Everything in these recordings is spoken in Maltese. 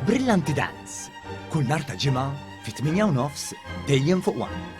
Brillanti Dance. Kull nhar ta' ġimgħa fit-8:30 dejjem fuq One.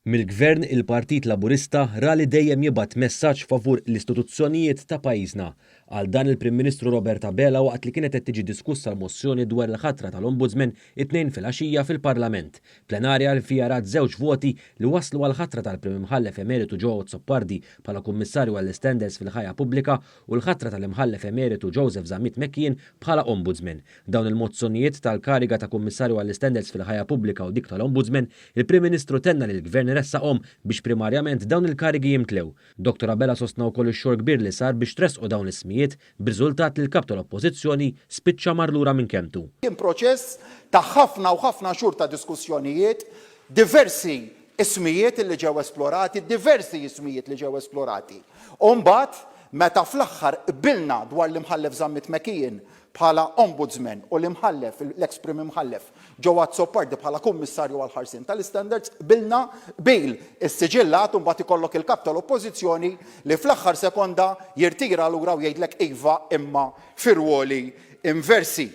Mill-Gvern il-Partit Laburista rali dejjem jibgħat messaġġ favur l-istituzzjonijiet ta' pajjiżna. Għal dan il-Prim Ministru Robert Abela waqt li kienet qed tiġi diskussa l-mozzjoni dwar il-ħatra tal-Ombudsman it-tnejn filgħaxija fil-Parlament. Plenarja li fiha rat żewġ voti li waslu għal ħatra tal-Prim Imħallef Emeritu Ġewad Soppardi bħala Kummissarju għall-Istandards fil-ħajja pubblika u l-ħatra tal-Imħallef Emeritu Joseph Zammit Mekkien bħala Ombudsman. Dawn il-mozzjonijiet tal-kariga ta' Kummissarju għall-Istandards fil-ħajja pubblika u dik tal-Ombudsman, il-Prim Ministru tenna li l-Gvern ressaqhom biex primarjament dawn il-karigi jimtlew. Dr. Abela sostna wkoll ix-xogħol kbir li sar biex tresqu dawn l-ismijiet b'riżultat li l-kap tal-Oppożizzjoni spiċċa marlura minn kemtu. Kien proċess ta' ħafna u ħafna xhur ta' diskussjonijiet, diversi ismijiet li ġew esplorati, diversi ismijiet li ġew esplorati. U mbagħad meta fl-aħħar qbilna dwar l-Imħallef Zammit Mekkien bħala Ombudsman u l-Imħallef, l-ex Prim Imħallef Ġewad Soppardi bħala Kummissarju għall-ħarsien tal-Istandards, qbilna bil is-siġillat u mbagħad ikollok il-kap tal-Oppożizzjoni li fl-aħħar sekonda jirtira lura u jgħidlek iva imma fir-ruoli inversi.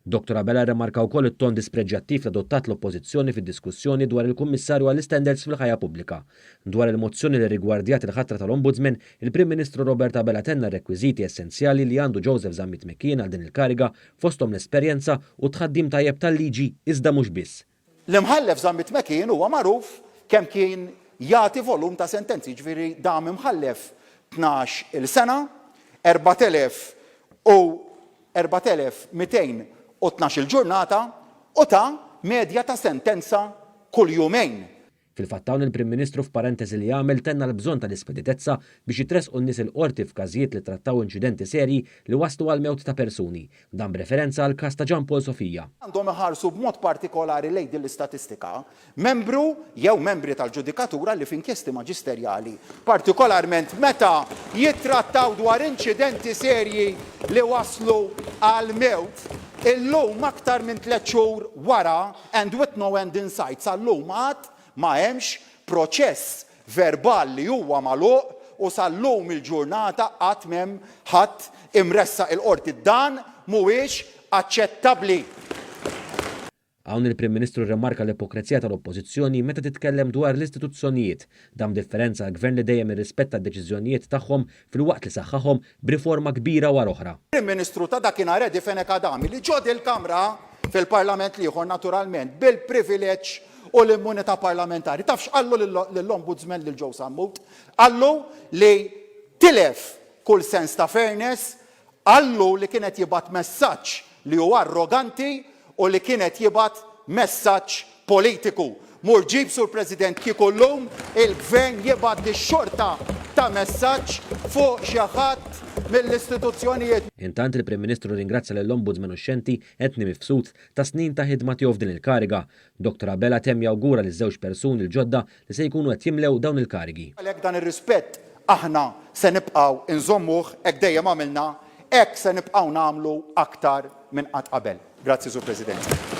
Dr. Abela remarka wkoll it-ton dispreġġjattiv adottat l-Oppożizzjoni fid-diskussjoni dwar il-Kummissarju għall-Istandards fil-ħajja pubblika. Dwar il-mozzjoni li rigwardjat il-ħatra tal-Ombudsman, il-Prim Ministru Robert Abela tenna rekwiżiti essenzjali li għandu Joseph Zammit Mekkien għal din il-kariga fosthom l-esperjenza u tħaddim tajjeb tal-liġi iżda mhux biss. L-Imħallef Zammit Mekkien huwa magħruf kemm kien jagħti volum ta' sentenzi, ġifieri dam imħallef 12 il-sena, 4,200 u 12 il-ġurnata u ta' medja ta' sentenza kull jumejn. Fil-fattawn il-Prim Ministru f'parentesi li jagħmel tenna l-bżonn tal-ispeditezza biex jitresqu n-nies il-qorti f'każijiet li trattaw inċidenti serji li waslu għal mewt ta' persuni, dan b'referenza għal każ ta' Ġan Paul Sofija. Għandhom iħarsu b'mod partikolari lejn din l-istatistika membru jew membri tal-ġudikatura li f'inkjesti maġisterjali, partikolarment meta jittrattaw dwar inċidenti serji li waslu għal mewt. Illum aktar minn 3 xhur wara and with no end in sight sal-lum għad ma hemmx proċess verbali li huwa magħluq u sal-lum il-ġurnata qatt m'hemm ħadd imressaq il-qorti. Dan mhuwiex aċċettabbli. Hawn il-Prim Ministru remarka l-ipokrezija tal-Oppożizzjoni meta titkellem dwar l-istituzzjonijiet, dam differenza l-Gvern li dejjem irrispetta d-deċiżjonijiet tagħhom fil-waqt li saħħahom b'riforma kbira wara oħra. Prim Ministru ta' dakinhar Edi Fenek Adami li ġod il-Kamra fil-Parlament ieħor naturalment bil-privileġġ u l-immunità parlamentari. Tafx qallu lill-Ombudsman lil Joe Sammut, qallu li tilef kull sens ta' fairness, qallu li kienet jibgħat messaġġ li huwa arroganti u li kienet jibgħat messaġġ politiku. Mur ġib sur President kieku llum il-Gvern jibgħat ix-xorta ta' messaġġ fuq xi ħadd mill-istituzzjonijiet. Intant il-Prim Ministru ringrazzja lill-Ombudsman Uxxenti Etni mifsud ta' snin ta' ħidma tiegħu f'din il-kariga. Dr. Abela temm jawgura liż-żewġ persuni l-ġodda li se jkunu qed jimlew dawn il-karigi. Għalhekk dan ir-rispett aħna se nibqgħu inżommuh hekk dejjem għamilna, hekk se nibqgħu nagħmlu aktar minn qatt qabel. Grazzi, Sur President.